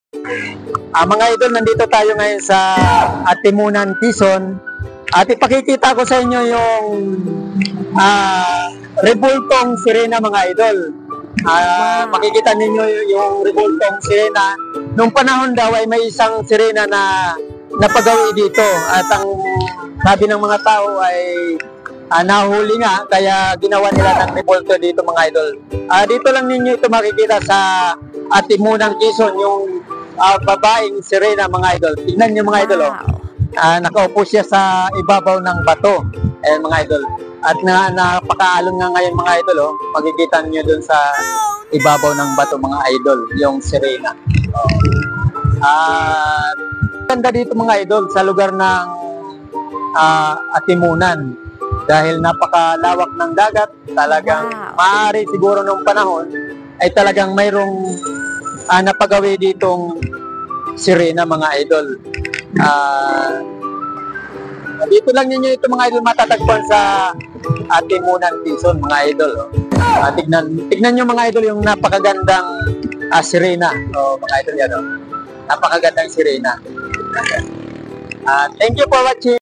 Mga idol, nandito tayo ngayon sa Atimunan, Quezon. At ipakikita ko sa inyo yung rebultong sirena, mga idol. Makikita ninyo yung rebultong sirena. Nung panahon daw ay may isang sirena na napagawi dito. At ang sabi ng mga tao ay nahuli nga, kaya ginawa nila ng rebulto dito, mga idol. Dito lang ninyo ito makikita sa Atimunan, Quezon, yung babaeng sirena, mga idol. Tignan nyo, mga idol. Nakaupo siya sa ibabaw ng bato, mga idol. At napakaalon nga ngayon, mga idol. Makikita nyo dun sa ibabaw ng bato, mga idol, yung sirena. Ganda dito, mga idol, sa lugar ng Atimunan. Dahil napakalawak ng dagat, talagang maaari siguro nung panahon ay talagang mayroong napagawi ditong sirena, mga idol. Dito lang ninyo ito, mga idol, matatagpuan sa Atimunan, Quezon, mga idol. Tignan nyo, mga idol, yung napakagandang sirena. Mga idol, yan. Napakagandang sirena. Thank you for watching.